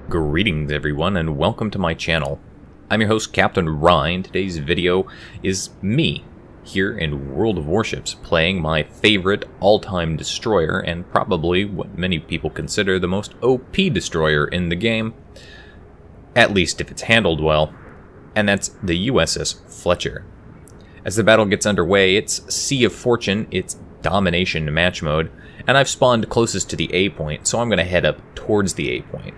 Greetings everyone and welcome to my channel. I'm your host Captain Ryan. Today's video is me here in World of Warships playing my favorite all-time destroyer and probably what many people consider the most OP destroyer in the game, at least if it's handled well, and that's the USS Fletcher. As the battle gets underway, it's Sea of Fortune, it's domination match mode, and I've spawned closest to the A point, so I'm going to head up towards the A point.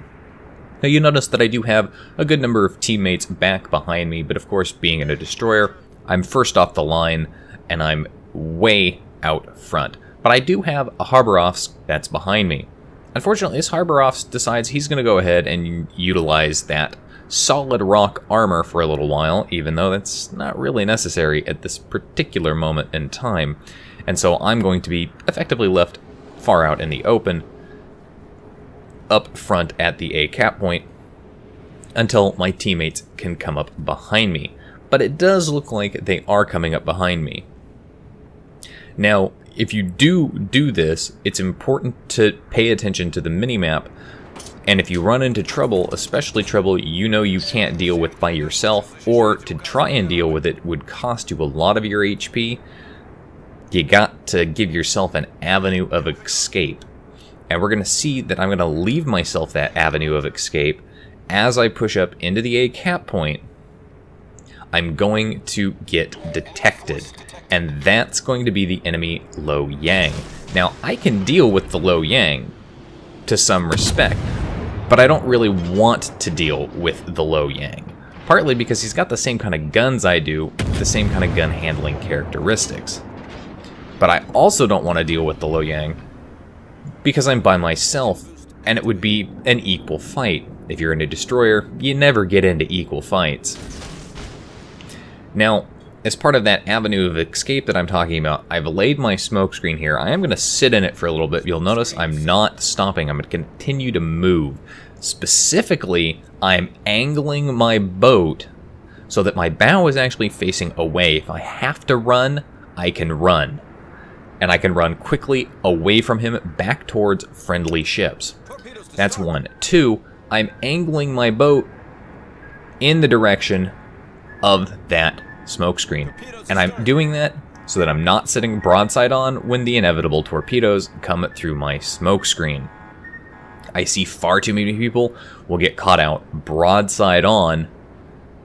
Now you notice that I do have a good number of teammates back behind me, but of course being in a destroyer, I'm first off the line and I'm way out front. But I do have a harbor officer that's behind me. Unfortunately, this harbor officer decides he's going to go ahead and utilize that solid rock armor for a little while, even though that's not really necessary at this particular moment in time. And so I'm going to be effectively left far out in the open, up front at the A cap point until my teammates can come up behind me. But it does look like they are coming up behind me. Now, if you do this, it's important to pay attention to the minimap, and if you run into trouble, especially trouble you know you can't deal with by yourself, or to try and deal with it would cost you a lot of your HP, you got to give yourself an avenue of escape. And we're going to see that I'm going to leave myself that avenue of escape as I push up into the A cap point. I'm going to get detected, and that's going to be the enemy Lo Yang. Now, I can deal with the Lo Yang to some respect, but I don't really want to deal with the Lo Yang. Partly because he's got the same kind of guns I do, the same kind of gun handling characteristics. But I also don't want to deal with the Lo Yang because I'm by myself, and it would be an equal fight. If you're in a destroyer, you never get into equal fights. Now, as part of that avenue of escape that I'm talking about, I've laid my smokescreen here. I am going to sit in it for a little bit. You'll notice I'm not stopping. I'm going to continue to move. Specifically, I'm angling my boat so that my bow is actually facing away. If I have to run, I can run. And I can run quickly away from him back towards friendly ships. That's one. Two, I'm angling my boat in the direction of that smokescreen. And I'm doing that so that I'm not sitting broadside on when the inevitable torpedoes come through my smokescreen. I see far too many people will get caught out broadside on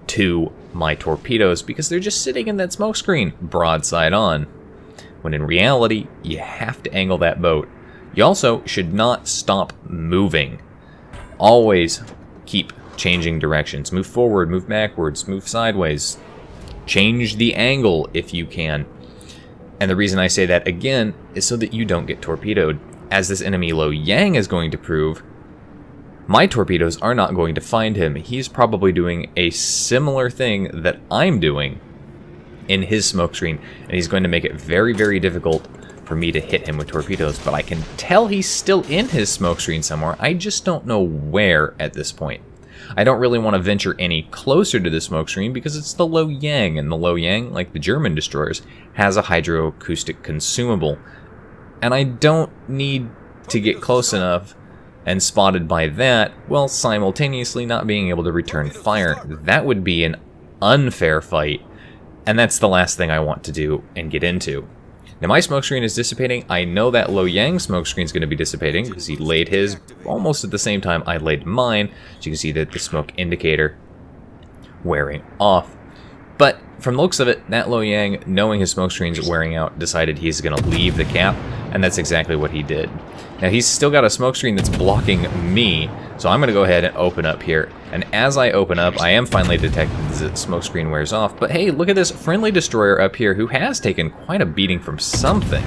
to my torpedoes because they're just sitting in that smokescreen broadside on. When in reality, you have to angle that boat. You also should not stop moving. Always keep changing directions. Move forward, move backwards, move sideways. Change the angle if you can. And the reason I say that again is so that you don't get torpedoed. As this enemy Lo Yang is going to prove, my torpedoes are not going to find him. He's probably doing a similar thing that I'm doing in his smokescreen, and he's going to make it very, very difficult for me to hit him with torpedoes. But I can tell he's still in his smokescreen somewhere. I just don't know where at this point. I don't really want to venture any closer to the smokescreen because it's the Lo Yang, and the Lo Yang, like the German destroyers, has a hydroacoustic consumable. And I don't need to get close enough and spotted by that while simultaneously not being able to return fire. That would be an unfair fight. And that's the last thing I want to do and get into. Now my smokescreen is dissipating. I know that Lo Yang smokescreen is going to be dissipating because he laid his almost at the same time I laid mine. So you can see that the smoke indicator wearing off. But from the looks of it, that Lo Yang, knowing his smokescreen is wearing out, decided he's going to leave the cap, and that's exactly what he did. Now he's still got a smokescreen that's blocking me, so I'm going to go ahead and open up here. And as I open up, I am finally detected as the smokescreen wears off. But hey, look at this friendly destroyer up here who has taken quite a beating from something,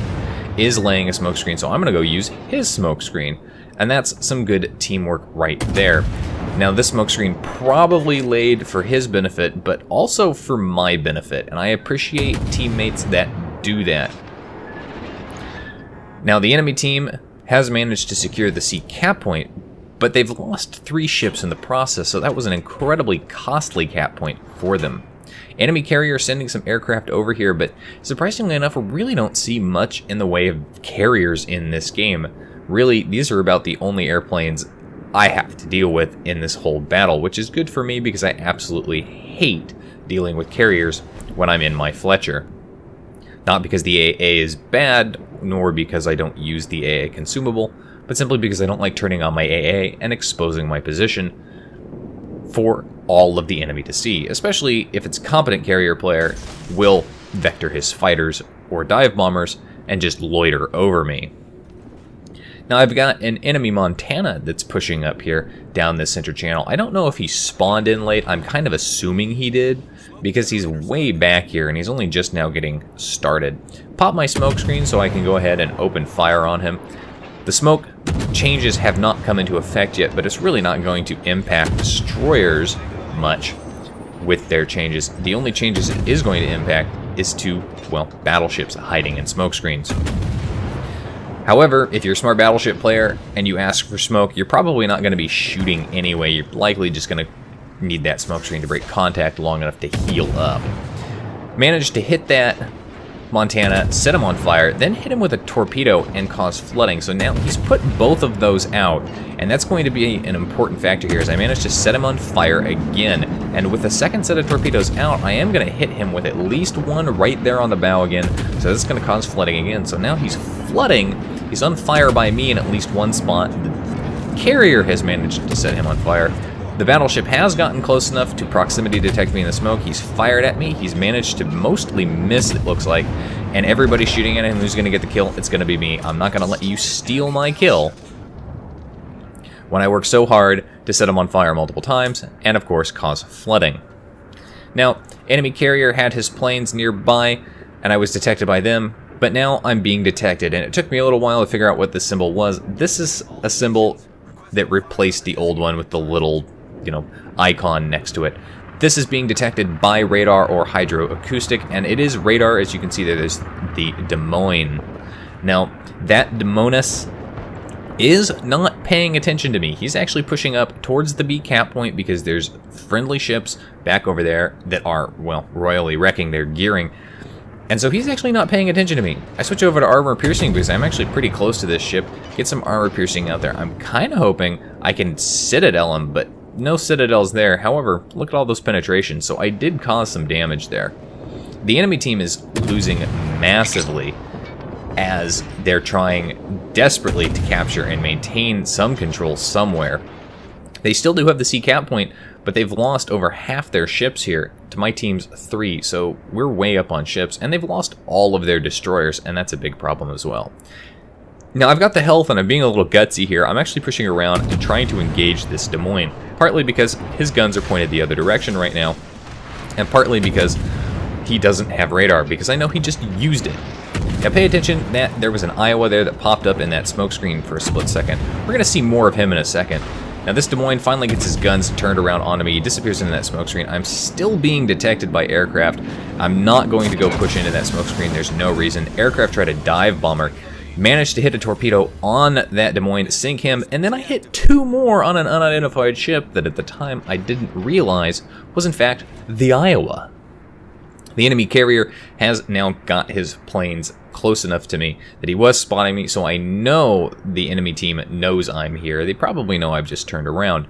is laying a smokescreen, so I'm going to go use his smokescreen. And that's some good teamwork right there. Now this smokescreen probably laid for his benefit, but also for my benefit, and I appreciate teammates that do that. Now the enemy team has managed to secure the C cap point, but they've lost 3 ships in the process, so that was an incredibly costly cap point for them. Enemy carrier sending some aircraft over here, but surprisingly enough, we really don't see much in the way of carriers in this game. Really, these are about the only airplanes I have to deal with in this whole battle, which is good for me because I absolutely hate dealing with carriers when I'm in my Fletcher. Not because the AA is bad, nor because I don't use the AA consumable, but simply because I don't like turning on my AA and exposing my position for all of the enemy to see, especially if it's a competent carrier player will vector his fighters or dive bombers and just loiter over me. Now I've got an enemy Montana that's pushing up here down this center channel. I don't know if he spawned in late. I'm kind of assuming he did because he's way back here and he's only just now getting started. Pop my smoke screen so I can go ahead and open fire on him. The smoke changes have not come into effect yet, but it's really not going to impact destroyers much with their changes. The only changes it is going to impact is to, well, battleships hiding in smoke screens. However, if you're a smart battleship player and you ask for smoke, you're probably not going to be shooting anyway. You're likely just going to need that smoke screen to break contact long enough to heal up. Managed to hit that Montana, set him on fire, then hit him with a torpedo and cause flooding. So now he's put both of those out, and that's going to be an important factor here as I managed to set him on fire again. And with the second set of torpedoes out, I am going to hit him with at least one right there on the bow again. So that's going to cause flooding again. So now he's flooding. He's on fire by me in at least one spot. The carrier has managed to set him on fire. The battleship has gotten close enough to proximity detect me in the smoke. He's fired at me. He's managed to mostly miss, it looks like. And everybody's shooting at him. Who's going to get the kill? It's going to be me. I'm not going to let you steal my kill when I work so hard to set him on fire multiple times and, of course, cause flooding. Now, enemy carrier had his planes nearby, and I was detected by them. But now I'm being detected, and it took me a little while to figure out what this symbol was. This is a symbol that replaced the old one with the little, icon next to it. This is being detected by radar or hydroacoustic, and it is radar. As you can see there's the Des Moines. Now, that Des Moines is not paying attention to me. He's actually pushing up towards the B cap point because there's friendly ships back over there that are, well, royally wrecking their gearing. And so he's actually not paying attention to me. I switch over to armor piercing because I'm actually pretty close to this ship. Get some armor piercing out there. I'm kind of hoping I can citadel him, but no citadels there. However, look at all those penetrations. So I did cause some damage there. The enemy team is losing massively as they're trying desperately to capture and maintain some control somewhere. They still do have the C cap point, but they've lost over half their ships here to my team's 3, so we're way up on ships, and they've lost all of their destroyers, and that's a big problem as well. Now, I've got the health, and I'm being a little gutsy here. I'm actually pushing around and trying to engage this Des Moines, partly because his guns are pointed the other direction right now, and partly because he doesn't have radar, because I know he just used it. Now, pay attention that there was an Iowa there that popped up in that smoke screen for a split second. We're going to see more of him in a second. Now, this Des Moines finally gets his guns turned around onto me. He disappears into that smoke screen. I'm still being detected by aircraft. I'm not going to go push into that smoke screen. There's no reason. Aircraft try to dive bomber. Managed to hit a torpedo on that Des Moines, sink him, and then I hit 2 more on an unidentified ship that at the time I didn't realize was in fact the Iowa. The enemy carrier has now got his planes close enough to me that he was spotting me, so I know the enemy team knows I'm here. They probably know I've just turned around.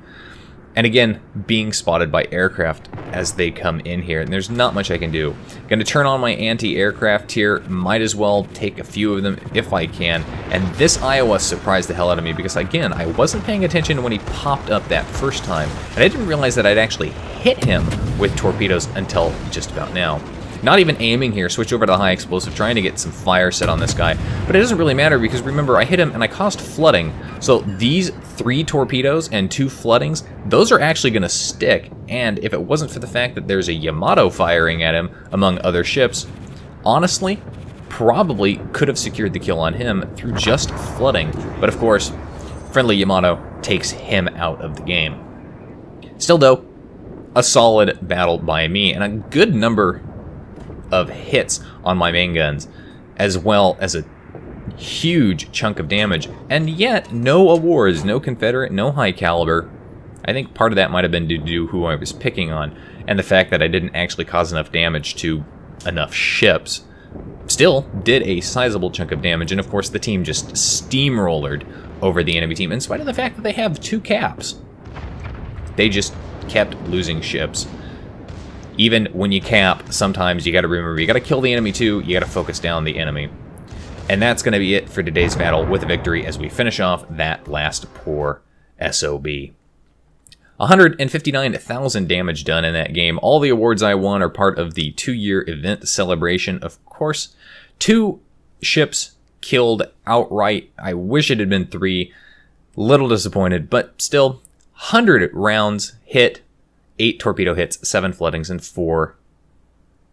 And again, being spotted by aircraft as they come in here, and there's not much I can do. Going to turn on my anti-aircraft here. Might as well take a few of them if I can. And this Iowa surprised the hell out of me because, again, I wasn't paying attention when he popped up that first time. And I didn't realize that I'd actually hit him with torpedoes until just about now. Not even aiming here, switch over to the high explosive, trying to get some fire set on this guy. But it doesn't really matter because remember, I hit him and I caused flooding. So these 3 torpedoes and 2 floodings, those are actually going to stick. And if it wasn't for the fact that there's a Yamato firing at him, among other ships, honestly, probably could have secured the kill on him through just flooding. But of course, friendly Yamato takes him out of the game. Still though, a solid battle by me and a good number of hits on my main guns, as well as a huge chunk of damage, and yet no awards, no Confederate, no high caliber. I think part of that might have been due to who I was picking on, and the fact that I didn't actually cause enough damage to enough ships. Still did a sizable chunk of damage, and of course the team just steamrollered over the enemy team, in spite of the fact that they have 2 caps. They just kept losing ships. Even when you cap, sometimes you got to remember, you got to kill the enemy too, you got to focus down the enemy. And that's going to be it for today's battle with a victory as we finish off that last poor SOB. 159,000 damage done in that game. All the awards I won are part of the 2-year event celebration. Of course, 2 ships killed outright. I wish it had been 3. Little disappointed, but still, 100 rounds hit, 8 torpedo hits, 7 floodings, and 4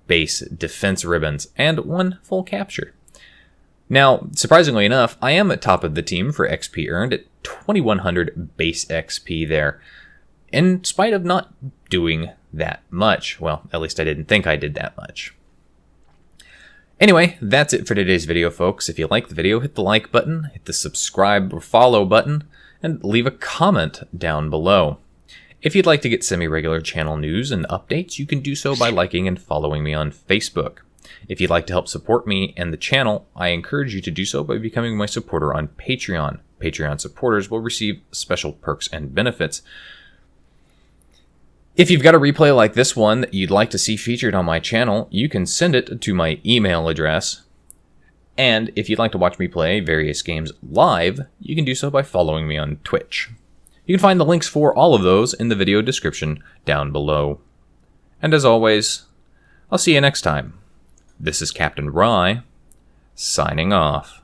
base defense ribbons, and 1 full capture. Now, surprisingly enough, I am at top of the team for XP earned at 2,100 base XP there, in spite of not doing that much. Well, at least I didn't think I did that much. Anyway, that's it for today's video, folks. If you like the video, hit the like button, hit the subscribe or follow button, and leave a comment down below. If you'd like to get semi-regular channel news and updates, you can do so by liking and following me on Facebook. If you'd like to help support me and the channel, I encourage you to do so by becoming my supporter on Patreon. Patreon supporters will receive special perks and benefits. If you've got a replay like this one that you'd like to see featured on my channel, you can send it to my email address. And if you'd like to watch me play various games live, you can do so by following me on Twitch. You can find the links for all of those in the video description down below. And as always, I'll see you next time. This is Captain Rye, signing off.